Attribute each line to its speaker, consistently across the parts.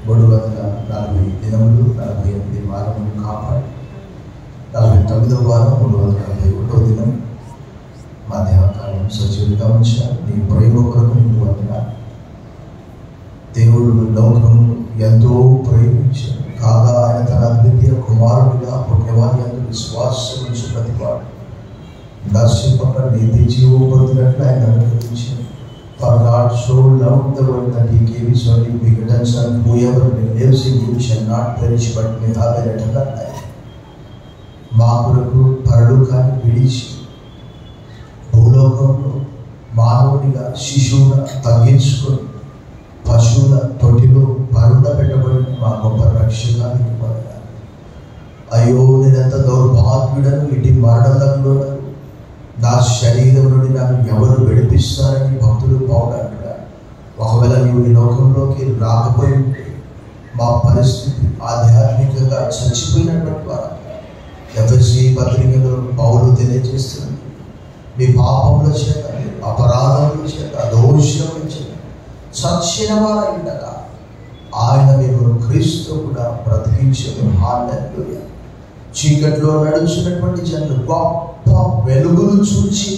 Speaker 1: 340 దినములు 48 వారములు కాపాడి 49వ వారం 341వ దినం మధ్యాహ్నకాలం సజీవులుగా ఉంచారు. నీ ప్రేమ కొరకు నీకు వందనాలు. దేవుడు లోకము ఎంతో ప్రేమించాడు కాగా ఆయన తన అద్వితీయ కుమారుడిగా పుణ్యవాని అందు విశ్వాసం ఉంచి ప్రతివాడు నశింపక నీతి జీవం పొందినట్లు ఆయన అనుగ్రహించాడు. For God so loved the world that he gave his only begotten Son, whoever believes in him shall not perish but may have eternal life. మా కొరకు పరలోకాన్ని విడిచి భూలోకంలో మానవుడిగా శిశువుగా తగ్గించుకొని పశువుల తొట్టిలో పరుండ పెట్టబడిన మా గొప్ప రక్షణానికి పొందాలి. అయ్యో నేనెంత దౌర్భాగ్యుడను, ఇటు మరణంలో నా శరీరం నుండి నన్ను ఎవరు విడిపిస్తారని భక్తులు పౌరంటారు. ఒకవేళ నీవు ఈ లోకంలోకి రాకపోయి ఉంటే మా పరిస్థితి ఆధ్యాత్మికంగా చచ్చిపోయినటువంటి వారు. ఎఫెసీ పత్రికలో పౌలు తెలియజేస్తున్నది, మీ పాపముల చేత అపరాధముల చేత దోషముల చేత చచ్చిన వారై ఉండగా ఆయన మీరు క్రీస్తు కూడా బ్రతికించను. హల్లెలూయా. చీకట్లో నడుచున్నటువంటి జనులు గొప్ప వెలుగును చూచి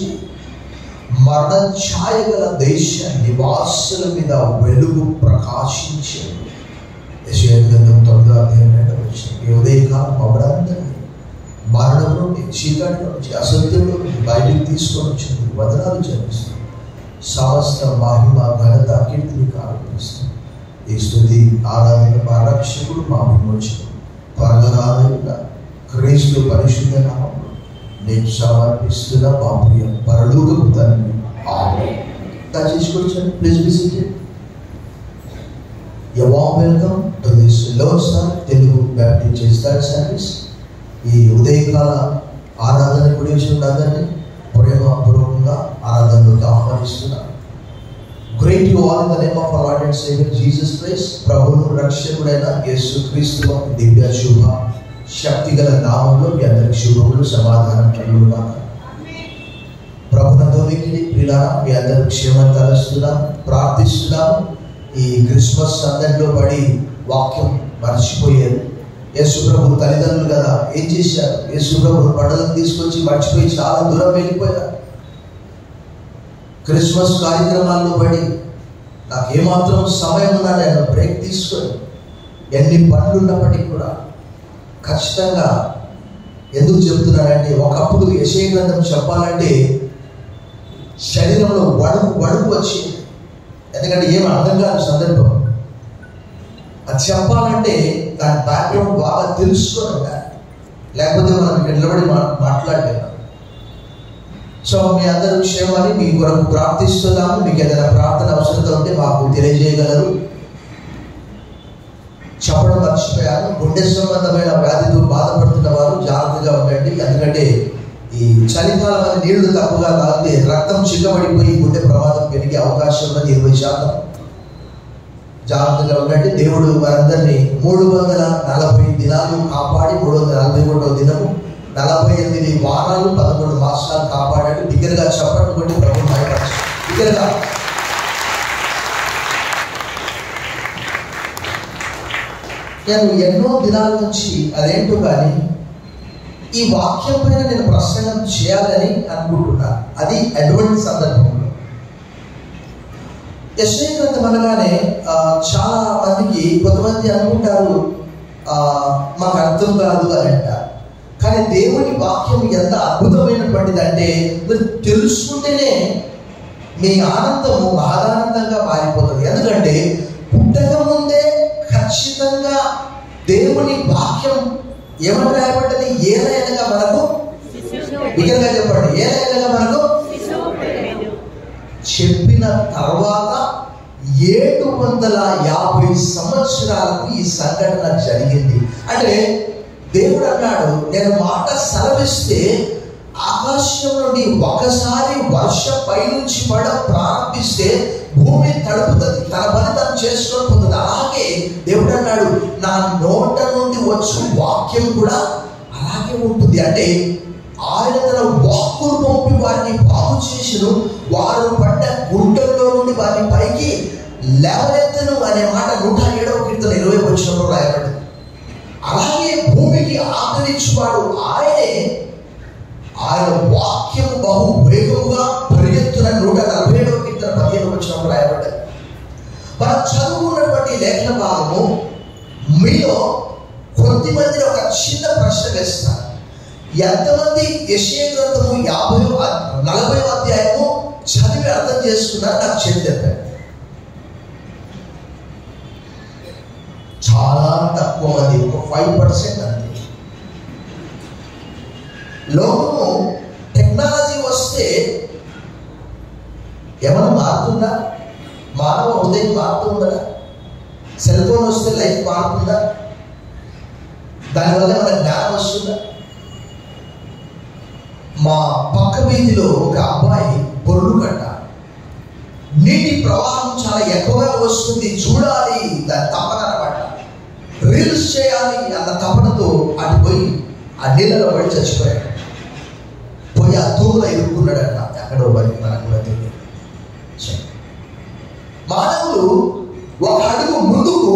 Speaker 1: మరణ ఛాయ గల దేశ నివాసుల మీద వెలుగు ప్రకాశించారు. యెషయా గ్రంథం 9వ అధ్యాయం 2వ వచనం. ఈ ఉదయకాలం మమ్మల్ని మరణం నుండి, చీకటి నుంచి, అసత్యంలో నుంచి బయటికి తీసుకొని వచ్చింది వదనాలు చెల్లిస్తుంది. సమస్త మహిమ ఘనత కీర్తిని ఆరోపిస్తుంది. ఈ స్తుతి ఆరాధన మా రక్షకుడు మా విమోచకుడు పరమనాథుడైన క్రీస్తు పరిశుద్ధ నామములో నేను సమర్పిస్తున్న మా ప్రియ పరలోకపు తండ్రి. ఆమేన్. దయచేసి please be seated. A warm welcome to this Lord's Day Telugu Baptist Church third service. ఈ ఉదయకాల ఆరాధన గురించి అందరినీ ప్రేమపూర్వకంగా ఆరాధనలోకి ఆహ్వానిస్తున్నాను. Greet you all in the name of our Lord and Savior Jesus Christ. ప్రభువును రక్షకుడైన యేసు క్రీస్తు వారి దివ్య శుభ శక్తి గల నామంలో మీ అందరికి శుభములు సమాధానం కలుగుగాక. ప్రభునందు ప్రియులారా, మీ అందరూ క్షేమం తలస్తున్నాం, ప్రార్థిస్తున్నాం. ఈ క్రిస్మస్ సందడిలో పడి వాక్యం మర్చిపోయారు. యేసు ప్రభు తల్లిదండ్రులు కదా ఏం చేశారు? యేసు ప్రభు పండుగను తీసుకొచ్చి మర్చిపోయి చాలా దూరం వెళ్ళిపోయారు. క్రిస్మస్ కార్యక్రమాల్లో పడి నాకు ఏమాత్రం సమయం ఉన్నా నేను బ్రేక్ తీసుకొని ఎన్ని పనులు ఉన్నప్పటికీ కూడా ఖచ్చితంగా ఎందుకు చెప్తున్నానంటే, ఒకప్పుడు యెషయా గ్రంథం చెప్పాలంటే శరీరంలో వణుకు వచ్చింది. ఎందుకంటే ఏం అర్థం కాదు సందర్భం. అది చెప్పాలంటే దాని బ్యాక్గ్రౌండ్ బాగా తెలుసుకొని ఉండాలి, లేకపోతే మనం ఇక్కడ నిలబడి మాట్లాడలేము. సో మీ అందరూ క్షేమాన్ని మీ కొరకు ప్రార్థిస్తున్నాము. మీకు ఏదైనా ప్రార్థన అవసరత ఉంటే మాకు తెలియజేయగలరు. చెప్పడం మర్చిపోయాను, గుండె సంబంధమైన వ్యాధితో బాధపడుతున్న వారు జాగ్రత్తగా ఉండండి. ఎందుకంటే ఈ చలికాలం అని నీళ్లు తక్కువగా తాగితే రక్తం చిక్కబడిపోయి గుండె ప్రమాదం పెరిగే అవకాశం ఉన్నది 20%. జాగ్రత్తగా ఉండండి. దేవుడు వారందరినీ 340 దినాలు కాపాడి 341వ దినము 48 వారాలు 11 మాసాలు కాపాడాడు. బిగ్గరగా చెప్పండి కొట్టి ప్రభు మహిమపరచు. బిగ్గరగా నేను ఎన్నో దినాల నుంచి అదేంటో కానీ ఈ వాక్యం పైన నేను ప్రసంగం చేయాలని అనుకుంటున్నాను. అది అటువంటి సందర్భంలో యెషయా గ్రంథం అనగానే చాలా మందికి, కొంతమంది అనుకుంటారు మాకు అర్థం కాదు అని అంటారు. కానీ దేవుని వాక్యం ఎంత అద్భుతమైనటువంటిది అంటే, మీరు తెలుసుకుంటేనే మీ ఆనందము మహాదానందంగా మారిపోతుంది. ఎందుకంటే పుట్టక ముందే ఖచ్చితంగా దేవుని వాక్యం ఏమని రాయబడ్డది? ఏలైనగా మనకు, బిగ్గరగా చెప్పండి, ఏలైనగా మనకు చెప్పిన తర్వాత 750 సంవత్సరాలకు ఈ సంఘటన జరిగింది. అంటే దేవుడు అన్నాడు, నేను మాట సెలవిస్తే ఆకాశం నుండి ఒకసారి వర్షం పైనుంచి పడడం ప్రారంభిస్తే భూమి తడుపుతుంది, తన పని తను చేసుకొని పోతుంది. అలాగే దేవుడు అన్నాడు, నా నోట నుండి వచ్చే వాక్యం కూడా అలాగే ఉంటుంది. అంటే ఆయన తన వాక్కును పంపి వారిని బాగు చేసిను, వారు పడ్డ గుంటల్లో నుండి వారిని పైకి లేవనెత్తను అనే మాట 107వ కీర్తన 20వ వచనంలో రాయబడింది. అలాగే భూమికి ఆదరించువాడు ఆయనే, ఆయన వాక్యం బహు వేగముగా పరిగెత్తున 147వ కీర్తన 15వ వచనంలో రాయబడ్డది. మనం చదువుకున్నటువంటి లేఖన భాగము మీలో కొద్దిమంది ఒక చిన్న ప్రశ్న వేస్తారు. ఎంతమంది యెషయా గ్రంథము 40వ అధ్యాయము చదివి అర్థం చేసుకున్నారు? నాకు చెప్పారు. చాలా తక్కువ మంది, ఒక 5% అంతే. లోకము టెక్నాలజీ వస్తే ఏమైనా మారుతుందా? మానవ హృదయం మారుతుందా? సెల్ ఫోన్ వస్తే లైఫ్ మారుతుందా? దానివల్ల మన జ్ఞానం వస్తుందా? మా పక్క వీధిలో ఒక అబ్బాయి బొర్రు కట్ట, నీటి ప్రవాహం చాలా ఎక్కువగా వస్తుంది, చూడాలి, దాని తపన అనమాట, రీల్స్ చేయాలి అన్న తపనతో అటు పోయి ఆ నీళ్ళలో పడి చచ్చిపోయాడు. పోయి ఆ తూములో ఇరుక్కున్నాడట. ఎక్కడో పడి మనకు కూడా తెలియదు. మానవులు ఒక అడుగు ముందుకు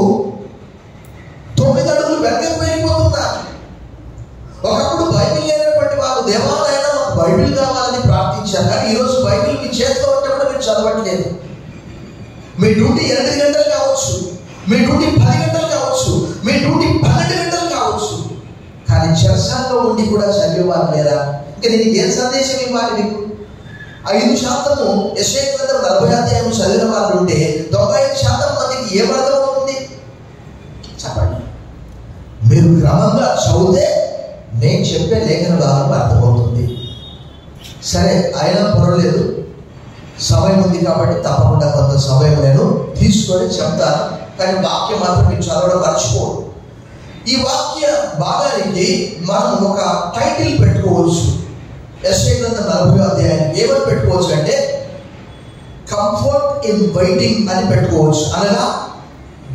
Speaker 1: 9 అడుగులు వెనక్కి వెళ్ళిపోతున్నారు. ఒకప్పుడు బైబిల్ లేనటువంటి వాళ్ళు దేవాలయంలో మాకు బైబిల్ కావాలని ప్రార్థించారు. కానీ ఈరోజు బైబిల్ మీ చేతిలో ఉంటే కూడా మీరు చదవట్లేదు. మీ డ్యూటీ 8 గంటలు కావచ్చు, మీ డ్యూటీ 10 గంటలు కావచ్చు, మీ డ్యూటీ 12 గంటలు కావచ్చు, కానీ చర్చల్లో ఉండి కూడా చదివేవారు లేరా? ఇంకా నేను ఏం సందేశం ఇవ్వాలి మీకు? 5% యెషయా గ్రంథం 40వ అధ్యాయం చదివిన వాళ్ళు ఉంటే 95% మందికి ఏమర్థం అవుతుంది చెప్పండి. మీరు క్రమంగా చదివితే నేను చెప్పే లేఖన భాగం అర్థమవుతుంది. సరే, అయినా పర్వాలేదు, సమయం ఉంది కాబట్టి తప్పకుండా కొంత సమయం నేను తీసుకొని చెప్తాను. కానీ వాక్యం మాత్రం మీరు చదవడం మర్చిపోదు. ఈ వాక్య భాగానికి మనం ఒక టైటిల్ పెట్టుకోవచ్చు. యెషయా గ్రంథం 40వ అధ్యాయానికి ఏమని పెట్టుకోవచ్చు అంటే కంఫర్ట్ ఇన్ వెయిటింగ్ అని పెట్టుకోవచ్చు. అనగా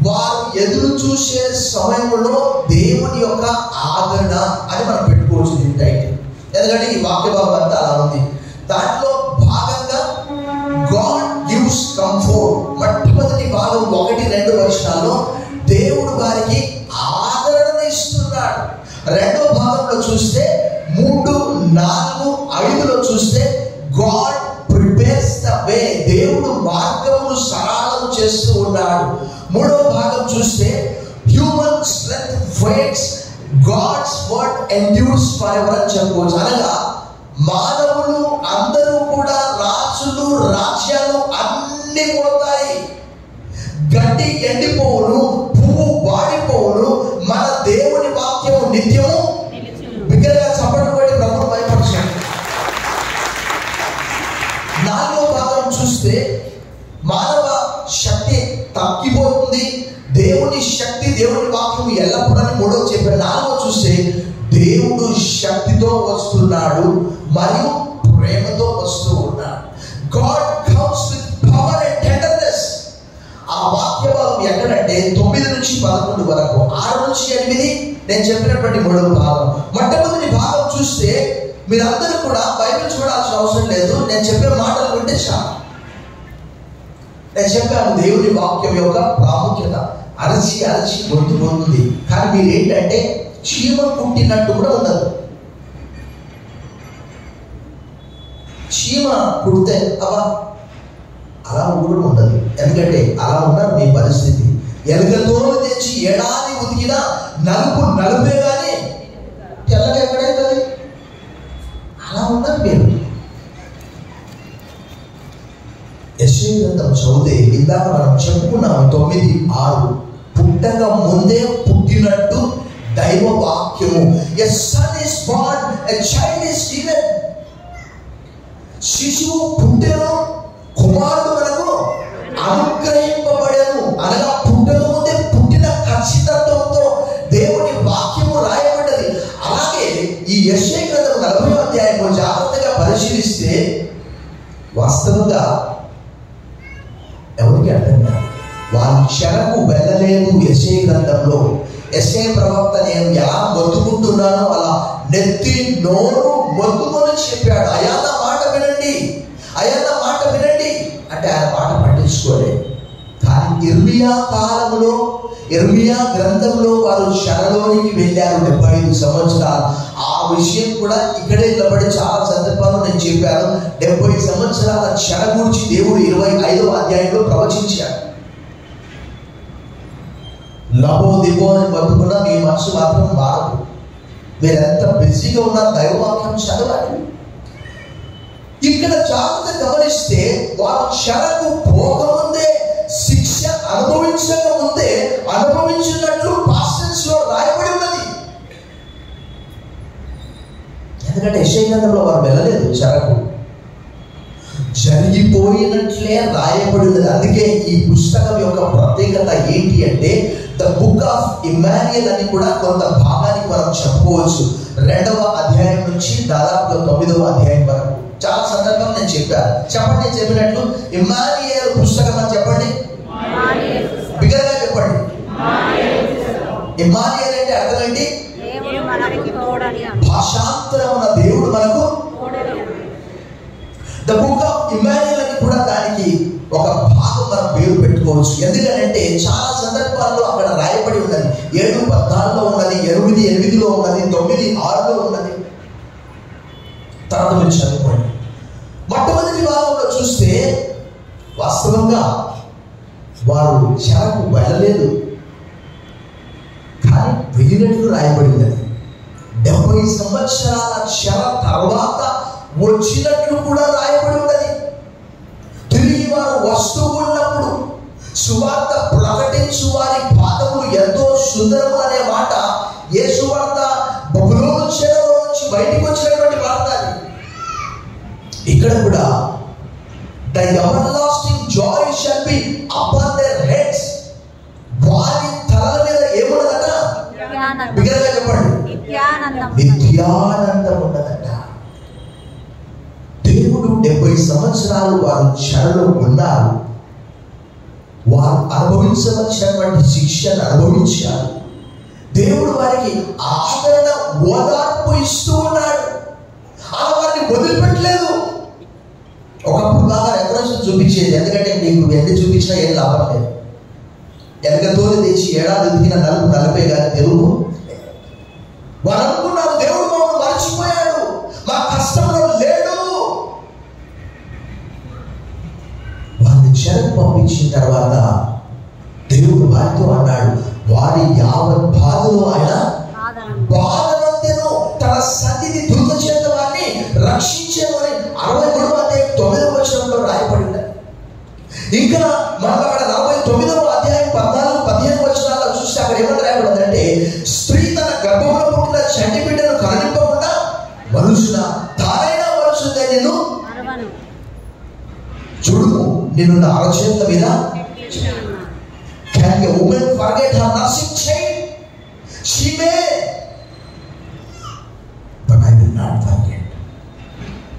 Speaker 1: వారు ఎదురు చూసే సమయంలో దేవుని యొక్క ఆదరణ అని మనం పెట్టుకోవచ్చు ఈ టైటిల్. ఎందుకంటే ఈ వాక్య భాగం అంతా అలా ఉంది. దాంట్లో భాగంగా గాడ్ గివ్స్ కంఫర్ట్. మొట్టమొదటి భాగం 1-2 వచనాల్లో దేవుడు వారికి ఆదరణ ఇస్తున్నాడు. రెండో భాగంలో చూస్తే 3, 4, 5లో చూస్తే గాడ్ ప్రిపేర్స్ ద వే. దేవుడు మార్గమును సరళం చేస్తూ ఉన్నాడు. మూడో భాగం చూస్తే human strength waits, God's word endures forever అని చెప్పుకోవచ్చు. అనగా మానవులు అందరూ కూడా, రాజులు, రాజ్యాలు అన్ని పోతాయి, గడ్డి ఎండిపోవును, పువ్వు వాడిపోవును, మన దేవుని వాక్యము నిత్యము. బిగ్గరగా చప్పట్లు కొట్టి ప్రభువును భయపరచండి. 4వ భాగం చూస్తే మానవ శక్తి తగ్గిపోతుంది, దేవుని శక్తి, దేవుని వాక్యం ఎల్లప్పుడూ అని 3వ చెప్పారు. 4వ చూస్తే దేవుడు శక్తితో వస్తున్నాడు మరియు ప్రేమతో వస్తూ ఉన్నాడు. God comes with power and tenderness. ఆ వాక్య భాగం ఎక్కడంటే 9-11 వరకు, 6-8 నేను చెప్పినటువంటి 3వ భాగం. మొట్టమొదటి భాగం చూస్తే మీరందరూ కూడా బైబిల్ చూడాల్సిన అవసరం లేదు, నేను చెప్పే మాటలు వింటే చాలు. నేను చెప్పాను దేవుని వాక్యం యొక్క ప్రాముఖ్యత. అరచి అరచి గొంతు పొందుతుంది, కానీ మీరు ఏంటంటే చీమ కుట్టినట్టు కూడా ఉండదు. చీమ కుడితే అలా కూడా ఉండదు. ఎందుకంటే అలా ఉన్నారు మీ పరిస్థితి. ఎలుకతోలు తెచ్చి ఏడాది ఉతికినా నలుపే కానీ తెల్లగా ఎక్కడైతుంది? అలా ఉన్నారు మీరు. యెషయా గ్రంథం చదివితే ఇందాక మనం చెప్పుకున్నాము 9:6, పుట్టక ముందే పుట్టినట్టు దైవ వాక్యము. A son is born, a child is given. శిశువు పుట్టెను, కుమారుడు మనకు అనుగ్రహింపబడెను. అనగా పుట్టక ముందే పుట్టిన ఖచ్చితత్వంతో దేవుని వాక్యము రాయబడ్డది. అలాగే ఈ యెషయా గ్రంథం 40వ అధ్యాయము జాగ్రత్తగా పరిశీలిస్తే వాస్తవంగా ఎవరికి అర్థం కాదు. వాళ్ళు చెరకు వెళ్ళలేదు. యెషయా గ్రంథంలో యెషయా ప్రవక్త నేను ఎలా మొత్తుకుంటున్నానో అలా నెత్తి నోరు మొత్తుకొని చెప్పాడు. అయ్యా నా మాట వినండి, అయ్యా నా మాట వినండి అంటే ఆయన మాట పట్టించుకోలేదు. కానీ ఇర్మియా కాలంలో ఇర్మియా గ్రంథంలో వారు చెరలోనికి వెళ్ళారు 75 సంవత్సరాలు. ఆ విషయం కూడా ఇక్కడే నిలబడి చాలా సందర్భాల్లో నేను చెప్పాను. 70 సంవత్సరాల చెర గురించి దేవుడు 25వ అధ్యాయంలో ప్రవచించాడు. లబో దిబో అని బతుకున్నా మీ మనసు మాత్రం మారదు. మీరు ఎంత బిజీగా ఉన్నా దైవవాక్యం చదవాలి. ఇక్కడ జాగ్రత్త గమనిస్తే వారు చెరకు పోకముందే, శిక్ష అనుభవించక ముందే అనుభవించినట్లు పాస్టెన్స్ లో రాయబడి ఉన్నది. ఎందుకంటే యెషయా గ్రంథంలో వారు వెళ్ళలేదు, చెరకు జరిగిపోయినట్లే రాయబడి ఉన్నది. అందుకే ఈ పుస్తకం యొక్క ప్రత్యేకత ఏంటి అంటే ద బుక్ ఆఫ్ ఇమ్మాన్యుయల్ అని కూడా కొంత భాగానికి మనం చెప్పుకోవచ్చు. 2వ అధ్యాయం నుంచి దాదాపుగా 9వ అధ్యాయం వరకు చాలా సందర్భం నేను చెప్పాను. చెప్పండి, నేను చెప్పినట్లు ఇమ్మాన్యుయల్ పుస్తకం అని చెప్పండి, బిగ్గరగా చెప్పండి. ఇమ్మాన్యుయల్ అంటే అర్థం ఏంటి? భాషాంతరం ఉన్న దేవుడు మనకు. ద బుక్ ఆఫ్ ఇమ్మాన్యుయల్ అని కూడా దానికి ఒక భాగం మనం పేరు పెట్టుకోవచ్చు. ఎందుకంటే చాలా సందర్భాల్లో అక్కడ రాయబడి ఉన్నది. 7:14 ఉన్నది, 8:8 ఉన్నది, 9:6 ఉన్నది. తర్వాత మీరు చదువుకోండి. మొట్టమొదటి భాగంలో చూస్తే వాస్తవంగా వారు చెరకు వెళ్ళలేదు, కానీ వెళ్ళినట్లు రాయబడి ఉన్నది. 70 సంవత్సరాల చెర తర్వాత వచ్చినట్లు కూడా రాయబడి ఉన్నది. తిరిగి వారు వస్తూ ఉన్నప్పుడు సువార్త ప్రకటించు వారి పాదములు ఎంతో సుందరము అనే మాట యేసు వార్త బబులోను చెరలో నుంచి బయటికి వచ్చినటువంటి వార్త. ఇక్కడ కూడా the everlasting Joy shall be upon there heads. వారి తలల మీద ఏమున్నదట? బిగ్గరగా చెప్పండి, నిత్యానందం ఉన్నదట. దేవుడు 70 సంవత్సరాలు వారు చెరలో ఉన్నారు. వారు అనుభవించవలసినటువంటి శిక్షను అనుభవించారు. దేవుడు వారికి ఆదరణ, ఓదార్పు ఇస్తూ ఉన్నాడు. అలా వారిని వదిలిపెట్టలేదు. ఒకప్పుడు బాగా రెఫరెన్స్ చూపించేది. ఎందుకంటే నీకు ఎన్ని చూపించినా ఏం లాభం లేదు. ఎనకతోని తెచ్చి ఏడాది ఎదిగిన నలుపే కానీ తెలుగు. వారు అనుకున్నారు దేవుడు మమ్మల్ని మర్చిపోయాడు, మా కష్టంలో లేడు. వారిని చెరకు పంపించిన తర్వాత దేవుడు వారితో అన్నాడు, వారి యావత్ బాధలో ఆయన బాధనంతేను తన సన్నిధి దూత చేత వారిని రక్షించేమని 63వ అధ్యాయం 9వ వచనంలో రాయబడింది. ఇంకా మనం అక్కడ 49వ అధ్యాయం 14-15 వచనాల్లో చూస్తే అక్కడ ఏమని రాయబడిందంటే, స్త్రీ తన గర్భంలో పుట్టిన చంటి బిడ్డను కనిపింపకుండా మనుషుల తానైనా మనుషులే నేను చూడుము, నిన్ను నా అరచేతుల మీద. Can a woman forget her nursing child? She may, but I will not forget.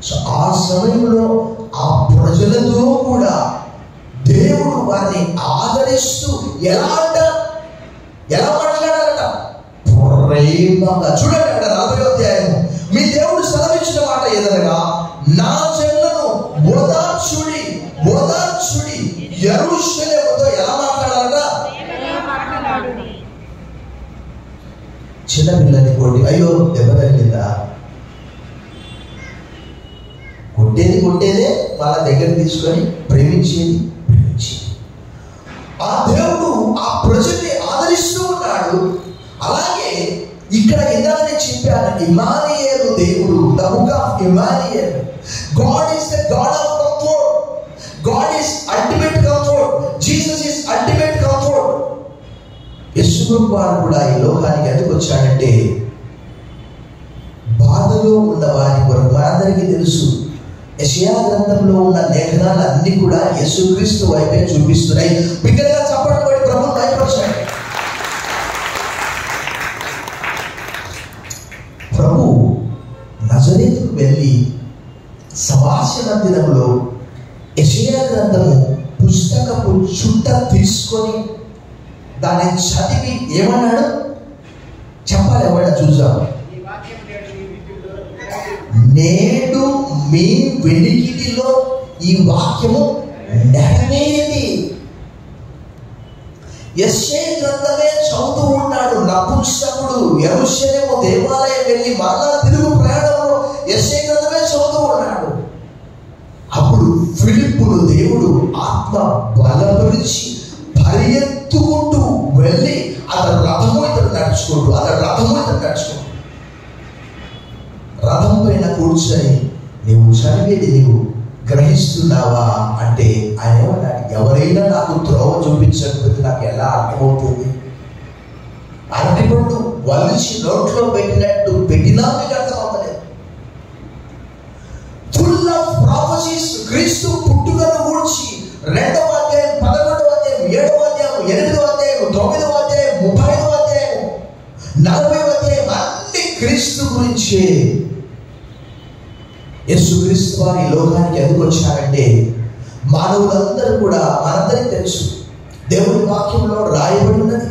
Speaker 1: So ఆ సమయంలో ఆ ప్రజలతో కూడా దేవుడు వారిని ఆదరిస్తూ ఎలా మాట్లాడాలట? ప్రేమగా. చూడండి అక్కడ 40వ అధ్యాయం, మీ దేవుడు సెలవిచ్చిన మాట ఏదనగా, నా జనులను ఓదార్చుడి యెరూషలేముతో ఎలా మాట్లాడాలట? చిన్న పిల్లని కొట్టి అయ్యో దెబ్బ తగిలిందా, కొట్టేదే వాళ్ళ దగ్గర తీసుకొని ప్రేమించేది. ఆ దేవుడు ఆ ప్రజల్ని ఆదరిస్తూ ఉన్నాడు. అలాగే ఇక్కడ ఇందాకనే చెప్పాను, ఇమ్మానుయేలు దేవుడు, the book of Emmanuel. God is the God of comfort. God is ultimate comfort. Jesus is ultimate comfort. యేసు వారు కూడా ఈ లోకానికి ఎందుకు వచ్చాడంటే, బాధలో ఉన్న వారి కొరకు. మనందరికీ తెలుసు, యెషయా గ్రంథంలో ఉన్న లేఖనాలు అన్ని కూడా యేసుక్రీస్తు వైపే చూపిస్తున్నాయి. బిగ్గరగా చప్పట్లు కొట్టి ప్రభువును మహిమపరచండి. ప్రభు నజరేతుకు వెళ్ళి సమాజ మందిరంలో యెషయా గ్రంథము పుస్తకపు చుట్ట తీసుకొని దాన్ని చదివి ఏమన్నాడు చెప్పాలి? ఎవరైనా చూసాము? నేడు మీ వెలిగిడిలో ఈ వాక్యము నెరవేరింది. యెషయా గ్రంథమే చదువుతూ ఉన్నాడు. నపుంసకుడు యెరూషలేము దేవాలయం వెళ్ళి మరలా తిరుగు ప్రయాణంలో యెషయా గ్రంథమే చదువుతూ ఉన్నాడు. అప్పుడు ఫిలిప్పును దేవుడు ఆత్మ బలపరిచి పరిగెత్తుకుంటూ వెళ్ళి అతడు రథము ఇతడు నడుచుకుంటూ రథం పైన కూర్చొని నీవు చదివేది నీవు గ్రహిస్తున్నావా అంటే ఆయన ఏమన్నాడు, ఎవరైనా నాకు త్రోవ చూపించకపోతే నాకు ఎలా అర్థమవుతుంది? అరటిపండు వలిచి నోట్లో పెట్టినట్టు పెట్టినా మీకు అర్థం అవ్వలేదు. ఫుల్ ఆఫ్ ప్రాఫెసీస్ క్రీస్తు పుట్టుకను గురించి 2వ అధ్యాయం 11వ అధ్యాయం 7వ అధ్యాయం 8వ అధ్యాయం 9వ అధ్యాయం 35వ అధ్యాయం 40వ అధ్యాయం అన్ని క్రీస్తు గురించే. యేసుక్రీస్తు వారి లోకానికి ఎందుకు వచ్చారంటే మానవులందరూ కూడా మనందరికీ తెలుసు, దేవుని వాక్యంలో రాయబడి ఉన్నది,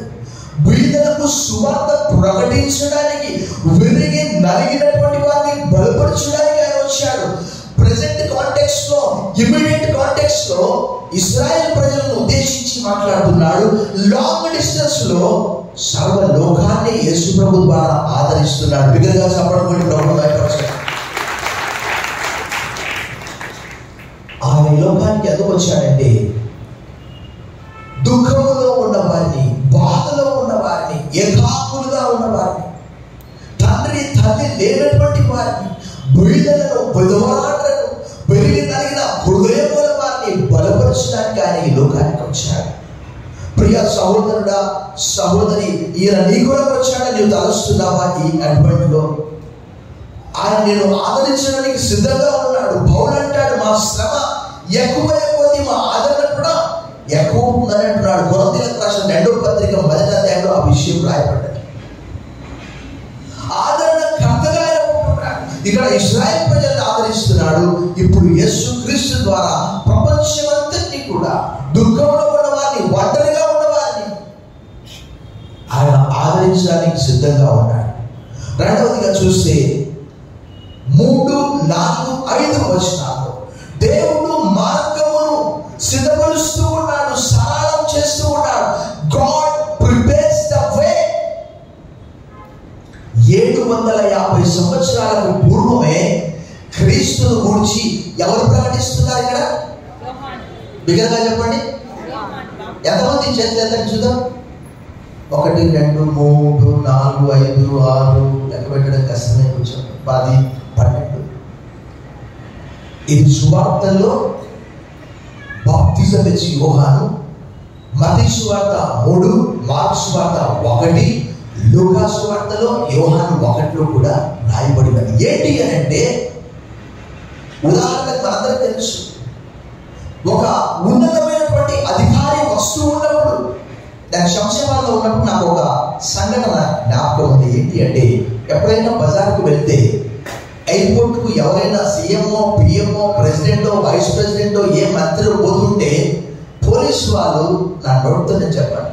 Speaker 1: బీదలకు సువార్త ప్రకటించడానికి, విరిగి నలిగినటువంటి వారిని బలపరచడానికి ఆయన వచ్చాడు. ప్రెసెంట్ కాంటెక్స్ట్ లో, ఇమిడియట్ కాంటెక్స్ట్ లో ఇశ్రాయేల్ ప్రజలను ఉద్దేశించి మాట్లాడుతున్నాడు. లాంగ్ డిస్టెన్స్ లో సర్వ లోకాన్ని యేసు ప్రభు ద్వారా ఆదరిస్తున్నాడు. బిగ్గరగా చెప్పడం ప్రభు భయపరచాడు. ఆయన లోకానికి ఎందుకు వచ్చాడంటే దుఃఖములో ఉన్న వారిని, బాధలో ఉన్న వారిని, ఏకాకులుగా ఉన్న వారిని, తండ్రి తల్లి లేనటువంటి వారిని, బీదలను, విధవరాలను, పెరిగి నలిగిన హృదయముల వారిని బలపరచడానికి ఆయన ఈ లోకానికి వచ్చాడు. ప్రియ సహోదరుడా, సహోదరి, ఈయన నీ కొరకు వచ్చాడని నీవు తలుస్తున్నావా? ఈ అడ్వెంట్ లో ఆయన నేను ఆదరించడానికి సిద్ధంగా ఉన్నాడు. పౌలు అంటాడు, మా శ్రమ ఎక్కువైన కొద్దీ మా ఆదరణ కూడా ఎక్కువ ఉందని అంటున్నాడు. కొరింథీయులకు రాసిన 2వ పత్రిక 1వ అధ్యాయంలో ఆ విషయం రాయబడ్డది. ఆదరణ కర్తగా ఉంటున్నాడు. ఇక్కడ ఇశ్రాయేల్ ప్రజలను ఆదరిస్తున్నాడు. ఇప్పుడు యేసుక్రీస్తు ద్వారా ప్రపంచమంతటినీ కూడా దుఃఖంలో ఉన్నవారిని, ఒంటరిగా ఉన్నవారిని ఆయన ఆదరించడానికి సిద్ధంగా ఉన్నాడు. రెండవదిగా చూస్తే 3, 4, 5 వచనాల్లో దేవుడు మార్గమును సిద్ధపరుస్తూ ఉన్నాడు, సరళం చేస్తూ ఉన్నాడు. God prepares the way. 750 సంవత్సరాలకు పూర్వమే క్రీస్తును గురించి ఎవరు ప్రకటిస్తున్నారు? ఇక్కడ బిగ్గరగా చెప్పండి. ఎంతమంది చేతులు ఎత్తండి చూద్దాం. 1, 2, 3, 4, 5, 6 లెక్క పెట్టడం కష్టమే, కొంచెం 10, 12. ఇది సువార్తల్లో బాప్తిజం ఇచ్చి యోహాను, మత్తయి సువార్త 3, మార్కు సువార్త 1, లూకా సువార్తలో యోహాను 1లో కూడా రాయబడినది. ఏంటి అని అంటే, ఉదాహరణకు మనందరికీ తెలుసు, ఒక ఉన్నతమైనటువంటి అధికారి వస్తూ ఉన్నప్పుడు, దాని శంషాబాద్లో ఉన్నప్పుడు నాకు ఒక సంఘటన జ్ఞాపకం ఉంది. ఏంటి అంటే, ఎప్పుడైనా బజార్కు వెళ్తే ఎయిర్పోర్ట్కు ఎవరైనా సీఎంఓ, పిఎంఓ, ప్రెసిడెంటో, వైస్ ప్రెసిడెంటో, ఏ మంత్రులు పోతుంటే పోలీసు వాళ్ళు నా నోటితో నేను చెప్పాను,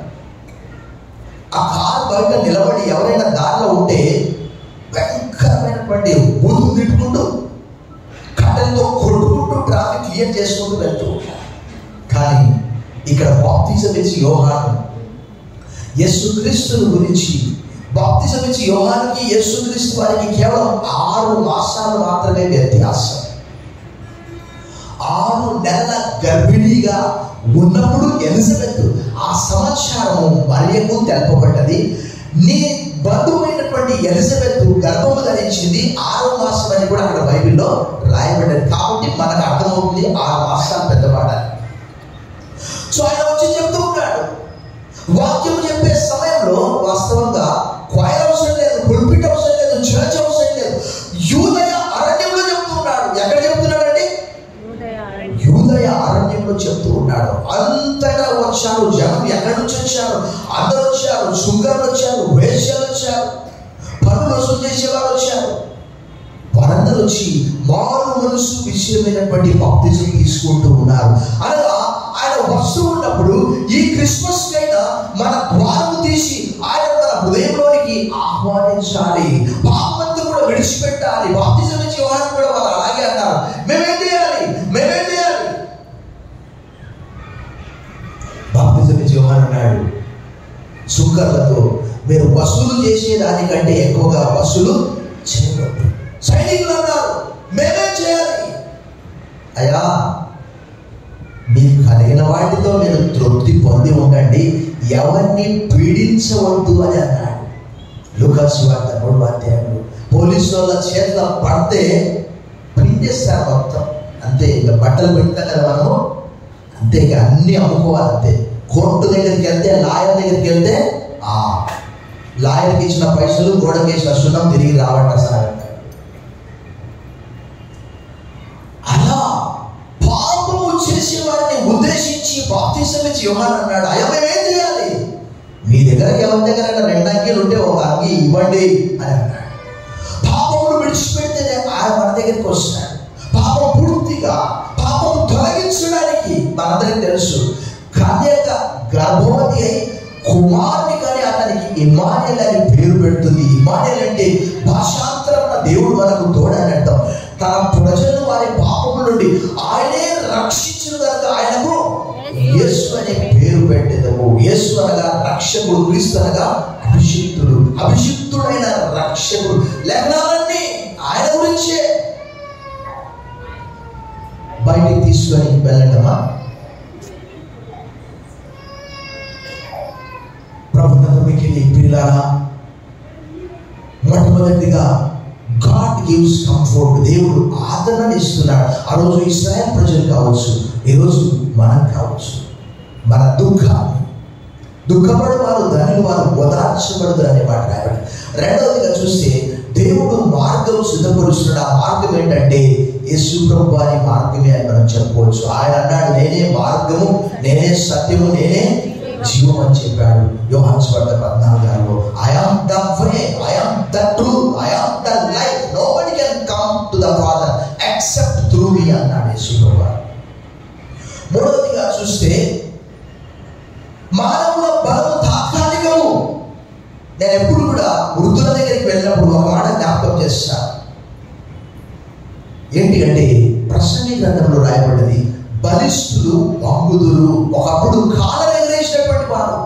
Speaker 1: ఆ కార్ బయట నిలబడి ఎవరైనా దారిలో ఉంటే భయంకరమైనటువంటి బూతులు తిట్టుకుంటూ, కట్టెలతో కొట్టుకుంటూ ట్రాఫిక్ క్లియర్ చేసుకుంటూ వెళ్తూ ఉంటారు. కానీ ఇక్కడ బాప్తిజం ఇచ్చి యోహాను యేసుక్రీస్తుని గురించి, బాప్తిజం ఇచ్చి యోహానుకి యేసుక్రీస్తు వారికి కేవలం 6 మాసాలు మాత్రమే వ్యత్యాసం. 6 నెలల గర్భిణిగా ఉన్నప్పుడు ఎలిజబెత్ ఆ సమాచారము మరియకు తెలపబడ్డది. నీ బంధువైనటువంటి ఎలిజబెత్ గర్భము ధరించింది 6వ మాసం అని కూడా అక్కడ బైబిల్లో రాయబడ్డది. కాబట్టి మనకు అర్థమవుతుంది 6 మాసాలు పెద్దవాడాలి. సో ఆయన వచ్చి చెప్తూ ఉన్నాడు. వాక్యం చెప్పే సమయంలో వాస్తవంగా క్వైర్ అవసరం లేదు, పుల్పిట్ అవసరం లేదు, చర్చ్ అవసరం లేదు. యూదయ అరణ్యంలో చెప్తున్నాడు. ఎక్కడ చెప్తున్నాడండి? యూదయ అరణ్యంలో చెప్తూ ఉన్నాడు. అంతటా వచ్చారు జనం. ఎక్కడి నుంచి వచ్చారు? అందరూ వచ్చారు. శృంగారులు వచ్చారు, వేశ్యలు వచ్చారు, పనులు వసూలు చేసేవారు వచ్చారు. వారందరూ వచ్చి మారు మనసు విషయమైనటువంటి బాప్తిజం తీసుకుంటూ ఉన్నారు. అనగా ఆయన వస్తూ ఉన్నప్పుడు ఈ క్రిస్మస్ కైనా మన ద్వారము తీసి ఆయన మన హృదయంలోనికి ఆహ్వానించాలి. పాపమంతా కూడా విడిచిపెట్టాలి. బాప్తిజం ఇచ్చి యోహాను కూడా వారు అలాగే అన్నారు. మేమేం చేయాలి? బాప్తిజం ఇచ్చి యోహాను అన్నాడు, మీరు వసూలు చేసేదానికంటే ఎక్కువగా వసూలు చేయవద్దు. సైనికులు అన్నారు, మేమే చేయాలి. అయ్యా, మీకు కలిగిన వాటితో మీరు తృప్తి పొంది ఉండండి, ఎవరిని పీడించవద్దు అని అన్నాడు. లూకా సువార్త 3వ అధ్యాయంలో పోలీసు వాళ్ళ చేతిలో పడితే పిండేస్తారు మొత్తం. అంతే, ఇక బట్టలు పెడతాం కదా మనము, అంతే, ఇక అన్నీ అమ్ముకోవాలి. అంతే, కోర్టు దగ్గరికి వెళ్తే, లాయర్ దగ్గరికి వెళ్తే లాయర్కి ఇచ్చిన పైసలు గోడకి వేసిన సున్నం తిరిగి రావట సార్. అలా పాపము చేసే వారిని ఉద్దేశించి బాప్తిసం ఇచ్చి యోహాను అన్నాడు, అయ్యా మేమేం చేయాలి? మీ దగ్గర ఎవరి దగ్గర 2 అంగీలు ఉంటే ఒక అంగీ ఇవ్వండి అని అన్నాడు. పాపమును విడిచిపెడితే ఆయన మన దగ్గరికి వస్తాడు. పాపం పూర్తిగా పాపం తొలగించడానికి మనందరికీ తెలుసు. కన్యక గర్భవతి అయి కుమారుని కానీ అతనికి ఇమ్మానుయేల్ అని పేరు పెడుతుంది. ఇమ్మానుయేల్ అంటే భాషాంతరం దేవుడు మనకు తోడని అర్థం. తన ప్రజలను వారి పాపముల నుండి ఆయనే రక్షించిన కనుక ఆయనకు యేసు అనే పేరు పెట్టేదము. యేసు అనగా రక్షకుడు, క్రీస్తు అనగా అభిషిక్తుడు. అభిషిక్తుడైన రక్షకుడు. లేఖనాలన్నీ ఆయన గురించే. బయటికి తీసుకొని వెళ్ళటమా? ప్రభుత్వం మీకు ప్రియులారా, మొట్టమొదటిగా గాడ్ గివ్స్ కంఫర్ట్. దేవుడు ఆదరణ ఇస్తున్నాడు. ఆ రోజు ఇశ్రాయేల్ ప్రజలు కావచ్చు, ఈరోజు మనం కావచ్చు. మన దుఃఖపడు వారు ధనులు వారు ఓదార్చబడదు అనే మాట రాయబడి. రెండవదిగా చూస్తే దేవుడు మార్గం సిద్ధపరుస్తున్నాడు. ఆ మార్గం ఏంటంటే యేసు ప్రభు వారి మార్గమే అని మనం చెప్పుకోవచ్చు. ఆయన అన్నాడు, నేనే మార్గము, నేనే సత్యము, నేనే జీవం అని చెప్పాడు. యోహాను సువార్త 14:6. I am the way, I am the truth, I am the life. Nobody can come to the Father except through me అన్నాడు యేసు ప్రభువు. మూడవదిగా చూస్తే మానవుల బలము తాత్కాలికము. నేను ఎప్పుడు కూడా వృద్ధుల దగ్గరికి వెళ్ళినప్పుడు ఒక మాట జ్ఞాపకం చేస్తాను. ఏంటి అంటే ప్రసంగి గ్రంథంలో రాయబడ్డది, బలిష్ఠులు వంగుదురు. ఒకప్పుడు కాలం ఎగరేసినటువంటి వారు,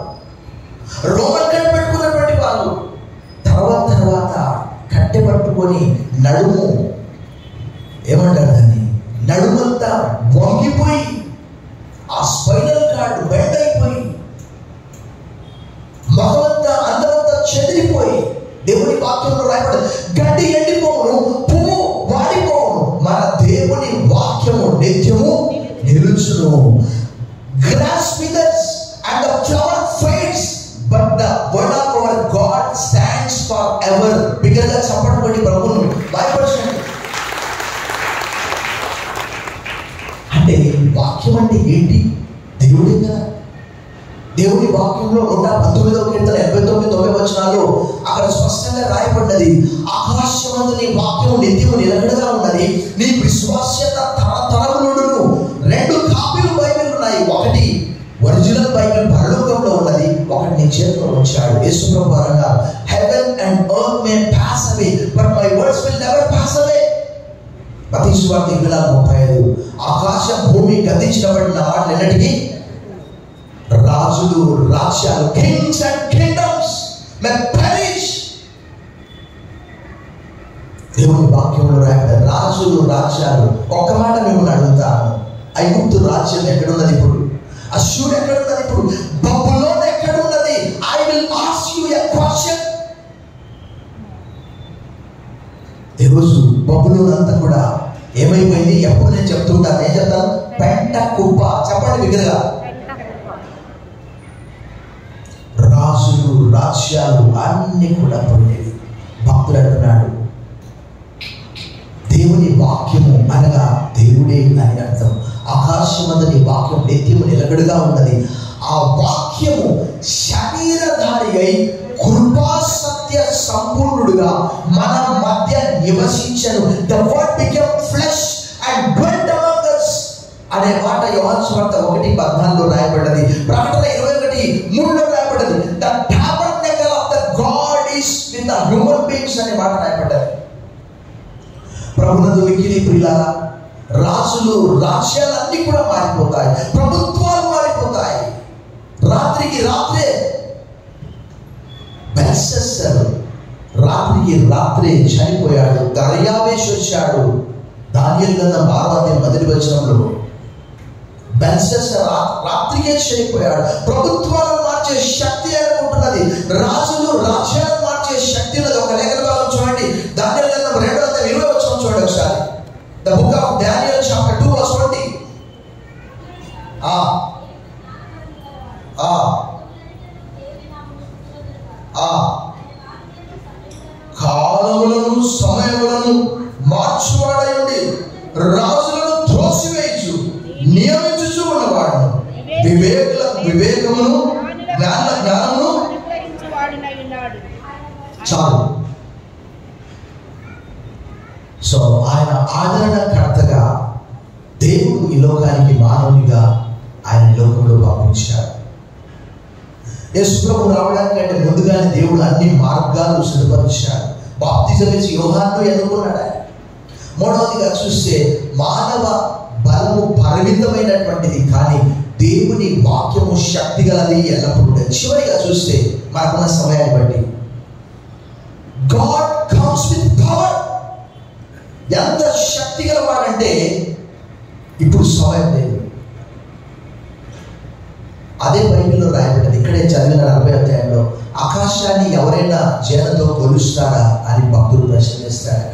Speaker 1: రోమన్ కట్ట పెట్టుకున్నటువంటి వాళ్ళు, తర్వాత కట్టె పట్టుకొని నడుము ఏమంటారు దాన్ని, నడుమంతా వంగిపోయి ఆ స్పైనల్ కార్డ్ బెండ్ అయిపోయి మగమంతా అందమంతా చెదిరిపోయి, దేవుని వాక్యంలో రాయబడింది, గడ్డి ఎండిపోవును, పువ్వు వాడిపోవును, మన దేవుని వాక్యము నిత్యము నిలుచును. Grass withers and the flower fades, but the word of our God stands forever. బిగ్గరగా చప్పట్లు కొట్టి ప్రభువును భయపరచండి. అంటే వాక్యం అంటే ఏంటి? దేవుడే కదా. దేవుని వాక్యంలో 119వ కీర్తన 89 వచనాలు అక్కడ స్పష్టంగా రాయబడ్డది, ఆకాశమందు నీ వాక్యము నిత్యము నిలకడగా ఉన్నది, నీ విశ్వాస్యత తరతరములును. 2 కాపీలు బైబిల్ ఉన్నాయి. ఒకటి ఒరిజినల్ బైబిల్ పరలోకంలో ఉన్నది, ఒకటి నీ చేతిలో ఉంచాడు. యేసు ప్రభువు అన్నారు, heaven and earth May pass away but my words will never pass అవే. మత్తయి సువార్త 8:35. ఆకాశం భూమి గతించినబడిన మాటలు ఎన్నటికీ రాజులు రాజ్యాలు, Kings and kingdoms May perish. దేవుని వాక్యంలో రాయబడ్డ రాజులు రాజ్యాలు. ఒక్క మాట మిమ్మల్ని అడుగుతాను, ఐగుప్తు రాజ్యం ఎక్కడున్నది ఇప్పుడు? అష్షూర్ ఎక్కడున్నది ఇప్పుడు? బబులోన్ ఎక్కడున్నది? I will ask you a question. ఈరోజు బబులోన్ అంతా కూడా ఏమైపోయింది? ఎప్పుడు నేను చెప్తుంటాను, ఏం చెప్తాను? పెంట కుప్ప. చెప్పండి బిగ్గరగా. రాజులు రాజ్యాలు అన్ని కూడా పోయేవి. భక్తుడు అంటున్నాడు, దేవుని వాక్యము అనగా దేవుడే అని అర్థం. ఆకాశమందుని వాక్యం నిత్యము నిలకడగా ఉన్నది. ఆ వాక్యము శరీరధారి అయి కృపా సత్య సంపూర్ణుడుగా మన మధ్య నివసించను. The word became flesh and dwelt among us అనే మాట యోహాను సువార్త 1:14 రాయబడ్డది. ప్రకటన 21:3 రాయబడ్డది. The tabernacle of the God is with the human beings అనే మాట రాయబడ్డది. ప్రభునందు మిక్కిలి ప్రియులారా, రాజులు రాజ్యాలన్నీ కూడా మారిపోతాయి, ప్రభుత్వాలు మారిపోతాయి. రాత్రికి రాత్రే బెల్షస్సరు రాత్రికి రాత్రి చనిపోయాడు. దర్యావేషు వచ్చాడు. దానియేలు గ్రంథం 6వ అధ్యాయం 1వ వచనంలో బెల్షస్సరు రాత్రికే చనిపోయాడు. ప్రభుత్వాలను మార్చే శక్తి అనుకుంటున్నది, రాజులు రాజ్యాలను మార్చే శక్తి ఉన్నది. ఒక లేఖన భాగం చూడండి, దానియేలు గ్రంథం 2వ అధ్యాయం 20వ వచనం చూడండి ఒకసారి. The book of Daniel chapter 2 verse 20. కాలములను సమయములను మార్చువాడయుండి రాజులను త్రోసివేయచ్చు నియమించుచు ఉన్నవాడు వివేకమును జ్ఞానమును చాలు. సో ఆయన ఆదరణకర్తగా దేవుడు ఈ లోకానికి మానవునిగా ఆయన లోకంలో పంపించాడు. యేసు ప్రభు రావడానికంటే ముందుగానే దేవుడు అన్ని మార్గాలు సిద్ధపరిచాడు. బాప్తిజం ఇచ్చి యోహాను ఎన్నుకున్నాడు ఆయన. మూడవదిగా చూస్తే మానవ బలము పరిమితమైనటువంటిది, కానీ దేవుని వాక్యము శక్తి గలది ఎల్లప్పుడూ. చివరిగా చూస్తే మనకున్న సమయాన్ని బట్టి గాడ్ కమ్స్ విత్ పవర్. ఎంత శక్తి గలవాడంటే ఇప్పుడు సమయం లేదు. అదే బైబిల్లో రాయబడింది. ఇక్కడే చదివిన 40వ అధ్యాయంలో ఆకాశాన్ని ఎవరైనా జనతో కొలుస్తాడా అని భక్తులు ప్రశ్నిస్తాడు.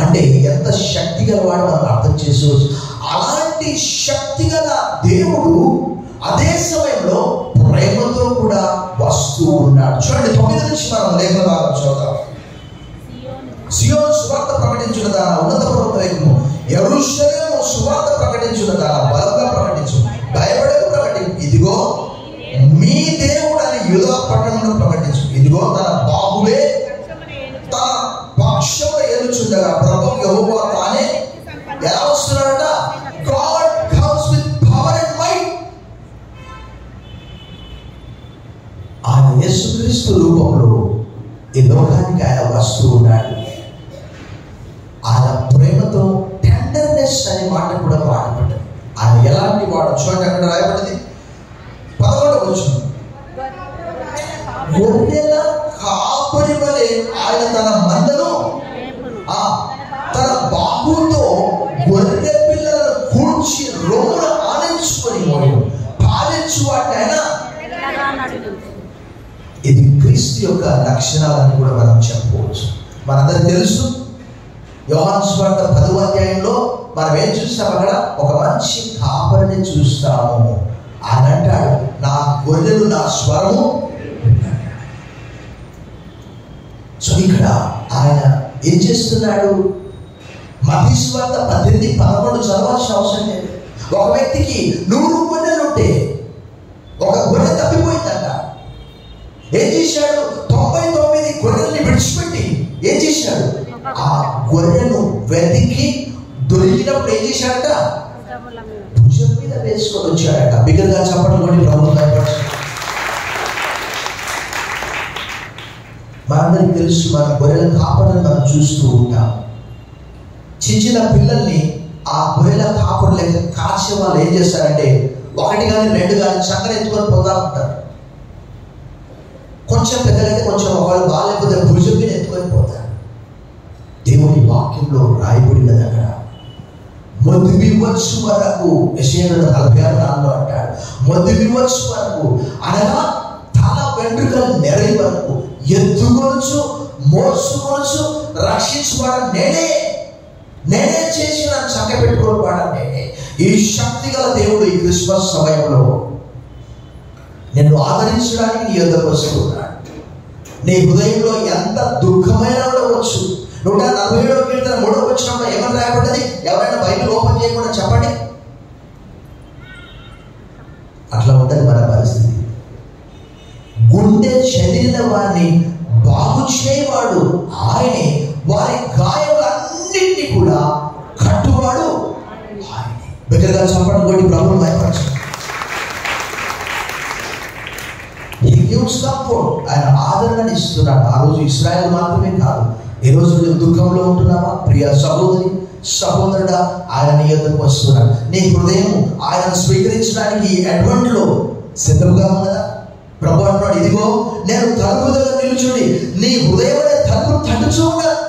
Speaker 1: అంటే ఎంత శక్తి గలవాడు మనం అర్థం చేసుకోవచ్చు. అలాంటి శక్తి గల దేవుడు అదే సమయంలో ప్రేమతో కూడా వస్తూ ఉన్నాడు. చూడండి 9 నుంచి మనం లేఖన భాగం చూద్దాం. సియోను సువార్త ప్రకటించున్నదా ఉన్నత పర్వతము, యెరూషలేము సువార్త ప్రకటించున్నదా బలంగా ప్రకటించు, భయపడకు ప్రకటించు. ఇదిగో మీ దేవుడు అని యూదా పట్టణంలో ప్రకటించు. ఇదిగో తన బాహువే తన పక్షములో ఏలుచుండగా ప్రభువు యెహోవా తానే ఎలా వస్తున్నాడట? God comes with power and might. ఆయన యేసుక్రీస్తు రూపంలో ఈ లోకానికి ఆయన వస్తూ ఉన్నాడు. ఆయన ప్రేమతో టెండర్నెస్ అనే మాట కూడా వాడబడ్డది. ఆయన ఎలాంటి వాడు చూడండి, అక్కడ రాయబడింది 11వ వచనం. గొర్రెల కాపరి వలె ఆయన తన మందను తన బాహుతో గొర్రె పిల్లలను కూర్చి రొమ్మున ఆనించుకొని పాలించు వాటిని ఆయన. ఇది క్రీస్తు యొక్క లక్షణాలని కూడా మనం చెప్పవచ్చు. మనందరికి తెలుసు, యోహాను సువార్త 10వ అధ్యాయంలో మనం ఏం చూస్తాం? అక్కడ ఒక మంచి కాపరిని చూస్తాము. ఆయన అంటాడు, నా గొర్రెలు నా స్వరము. సో ఇక్కడ ఆయన ఏం చేస్తున్నాడు? మత్తయి సువార్త 18:11 చదవాల్సిన అవసరం లేదు. ఒక వ్యక్తికి 100 గొర్రెలు ఉంటే ఒక గొర్రె తప్పిపోయిందంట. ఏం చేశాడు? 99 గొర్రెల్ని విడిచిపెట్టి ఏం చేశాడు? ఆ గొర్రెను వెతికి దొరికినప్పుడు ఏం చేశాడట? భుజం మీద వేసుకొని వచ్చాడట. బిగ్గరగా చెప్పడం కూడా ప్రభుత్వం భయపడచ్చు. మనందరికి తెలుసు, మన గొర్రెల కాపరులను మనం చూస్తూ ఉంటాం. చిన్న పిల్లల్ని ఆ గొర్రెల కాపరు లేక కాసే వాళ్ళు ఏం చేస్తారంటే 1 కానీ 2 కానీ చక్కర ఎత్తుకొని పోతా ఉంటారు. కొంచెం పెద్దలైతే కొంచెం ఒకళ్ళు బాగాలేకపోతే భుజం మీద ఎత్తుకొని పోతారు. దేవుని వాక్యంలో రాయబడినది అక్కడ మొదటి వరకు యెషయా 46:4 అంటాడు. మొదటి వరకు అనగా తల వెంట్రుకలు నెరయి వరకు ఎత్తుకొనొచ్చు, మోసుకొనొచ్చు, రక్షించువాడు నేనే చేసిన చక్క పెట్టుకోవాడు నేనే. ఈ శక్తి గల దేవుడు ఈ క్రిస్మస్ సమయంలో నిన్ను ఆదరించడానికి నీ ఎదురు వస్తున్నాడు. నీ హృదయంలో ఎంత దుఃఖమైన ఉండవచ్చు. 147వ కీర్తన 3వ వచనంలో ఏమని రాయబడ్డది? ఎవరైనా బైబిల్ ఓపెన్ చేయకుండా చెప్పండి. అట్లా ఉంటుంది మన పరిస్థితి. గుండె చెదిరిన వారిని బాగు చేయవాడు ఆయనే, వారి గాయములన్నింటినీ కూడా కట్టువాడు ఆయనే. బిగ్గరగా చెప్పడం కూడా ప్రభువు భయపరచు. ఆయన ఆదరణ ఇస్తున్నాడు. ఆ రోజు ఇశ్రాయేలు మాత్రమే కాదు, ఈ రోజు నువ్వు దుఃఖంలో ఉంటున్నావా ప్రియ సహోదరి సహోదరుడా, ఆయన నీ యొద్దకు వస్తున్నాడు. నీ హృదయం ఆయనను స్వీకరించడానికి అడ్వంట్లో సిద్ధంగా ఉన్నదా? ప్రభు అంటున్నాడు, ఇదిగో నేను చూడండి, నీ హృదయం అనే తలుపు తట్టుచూ ఉన్నాను.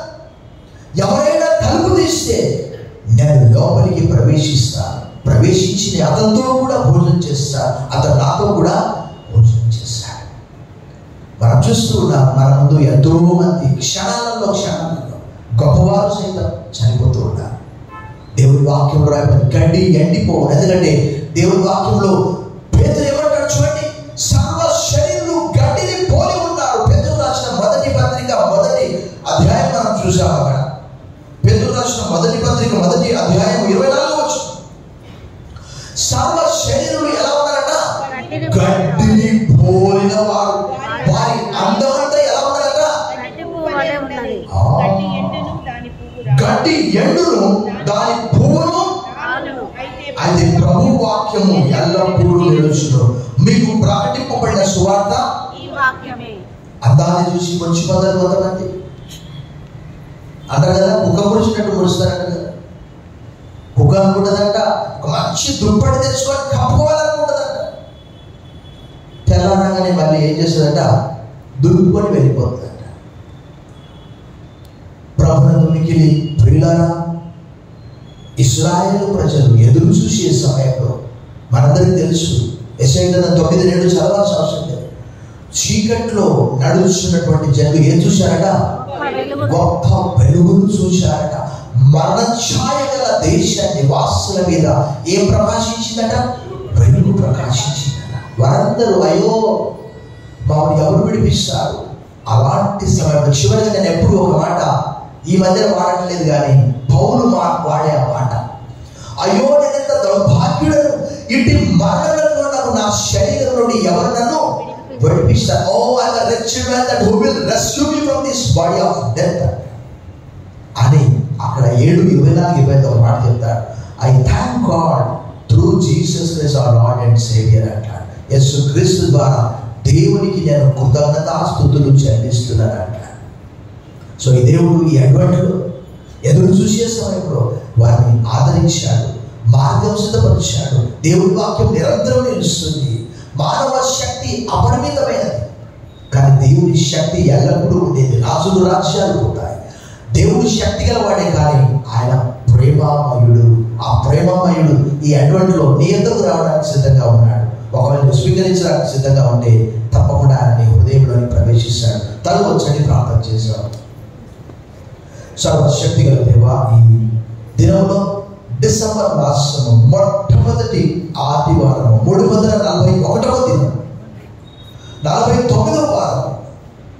Speaker 1: ఎవరైనా తలుపు తీస్తే నేను లోపలికి ప్రవేశించి అతనితో కూడా భోజనం చేస్తా, అతను నాతో కూడా భోజనం చేస్తాడు. మనం చూస్తూ ఉన్నాం, మన ముందు ఎంతో మంది క్షణాలలో గొప్పవారు సైతం చనిపోతూ ఉన్నారు. దేవుడి వాక్యంలో రాయబడి గడ్డి ఎండిపోవు. ఎందుకంటే దేవుడి వాక్యంలో పేతురు ఏమంటాడు చూడండి, సర్వ శరీరులు గడ్డిని పోలి ఉన్నారు. పేతురు రాసిన మొదటి పత్రిక 1వ అధ్యాయం మనం చూసాం. అక్కడ పేతురు రాసిన మొదటి పత్రిక 1వ అధ్యాయం 24వ వచనం, సర్వ శరీరులు ఎలా ఉన్నారట? గడ్డిని పోలిన వారు. వారి అందమంతా ఎలా ఉన్నారట? గడ్డి ఎండును దాని పువ్వును. అయితే ప్రభు వాక్యము ఎల్లప్పుడూ నిలుచును. మీకు ప్రకటింపబడిన సువార్త అందాన్ని చూసి మురిసిపోతారు కొంతమంది. అంటారు కదా, కుక్క మురిసినట్టు మురుస్తారంట కదా. కుక్క అనుకుంటుందంట ఒక మంచి దుప్పటి తెచ్చుకొని కప్పుకోవాలనుకుంటుందంట. తెల్లనగానే మళ్ళీ ఏం చేస్తుందంట? దులుపుకొని వెళ్ళిపోతుందంట. ప్రభువును మిక్కిలి ప్రియులారా, ఇశ్రాయేలు ప్రజలు ఎదురు చూసే సమయంలో మనందరికీ తెలుసు, యెషయా 9:2 చదవాల్సిన అవసరం లేదు. చీకట్లో నడుస్తున్నటువంటి జనులు ఏం చూశారట? గొప్ప వెలుగును చూశారట. మరణ ఛాయ గల దేశ నివాసుల మీద ఏం ప్రకాశించిందట? వెలుగు ప్రకాశించిందట. వారందరూ అయ్యో మమ్మల్ని ఎవరు విడిపిస్తారు? అలాంటి సమయంలో చివరిగా నేను ఎప్పుడు ఒక మాట ఈ మధ్య వాడట్లేదు, కానీ పౌలు వాడే ఆ మాట, అయ్యో నేనెంత దౌర్భాగ్యుడను, ఇటు మరణంలో నన్ను నా శరీరం నుండి ఎవరు నన్ను విడిపిస్తారు? Oh I am a rich man that who will rescue me from this body of death అని అక్కడ 7:24-25 ఒక మాట చెప్తాడు. I thank God through Jesus Christ our Lord and Saviour అంటాడు. యేసు క్రీస్తు ద్వారా దేవునికి నేను కృతజ్ఞతాస్తుతులు చెల్లిస్తున్నాను అంటాడు. సో ఈ దేవుడు ఈ అడ్వంట్లో ఎదురు చూసే సమయంలో వారిని ఆదరించాడు, మార్గం సిద్ధపరిచాడు. దేవుడి వాక్యం నిరంతరం నిలుస్తుంది. మానవ శక్తి అపరిమితమైనది, కానీ దేవుడి శక్తి ఎల్లప్పుడూ ఉండేది. రాజులు రాజ్యాలు పోతాయి, దేవుడు శక్తి గలవాడే, కానీ ఆయన ప్రేమామయుడు. ఆ ప్రేమామయుడు ఈ అడ్వంట్లో నీ ఎదురు రావడానికి సిద్ధంగా ఉన్నాడు. ఒకవేళ స్వీకరించడానికి సిద్ధంగా ఉంటే తప్పకుండా ఆయన నీ హృదయంలోని ప్రవేశిస్తాడు. తను వచ్చని ప్రార్థన చేశాడు. సర్వశక్తి గల దేవా, ఈ దినంలో డిసెంబర్ మాసము మొట్టమొదటి ఆదివారం 341వ దినం 49వ వారం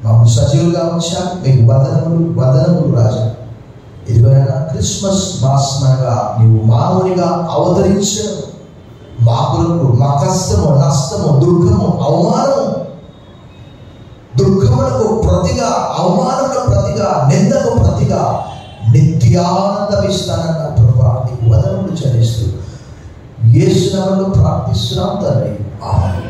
Speaker 1: మాకు సజీవులుగా ఉంచారు. మీకు వందనములు రాజా. ఇదిగోనైనా క్రిస్మస్ మాసనగా నీవు మానవునిగా అవతరించావు. మా కొరకు మా కష్టము, నష్టము, దుఃఖము, అవమానము, దుఃఖములకు ప్రతిగా, అవమానములకు ప్రతిగా, నిందకు ప్రతిగా నిత్యానందం ఇస్తానన్న ప్రభా, నీకు వందనములు చెల్లిస్తూ యేసు నామములో ప్రార్థిస్తున్నాం తండ్రి, ఆమేన్.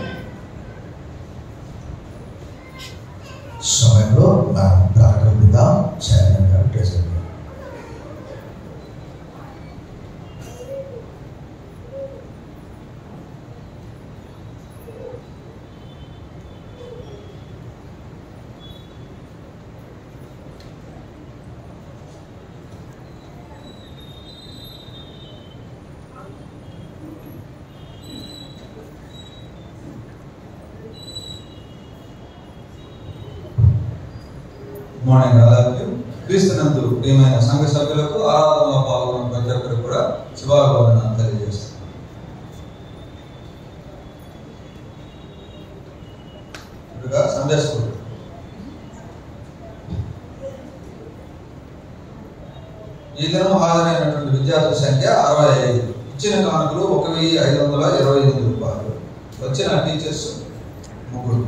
Speaker 1: సమయంలో మనం ప్రార్థన విందాం. చరణంగా ప్రజలు
Speaker 2: మార్నింగ్ అలాగే క్రీస్తునందు ప్రియమైన సంఘ సభ్యులకు, ఆరాధనలో పాల్గొన్న ప్రతి ఒక్కరికి కూడా శుభాకాంక్షలు తెలియజేస్తాను. సండే స్కూల్ ఈ దినం హాజరైనటువంటి విద్యార్థుల సంఖ్య 65. ఇచ్చిన కానుకలు 1,528 రూపాయలు. వచ్చిన టీచర్స్ 3.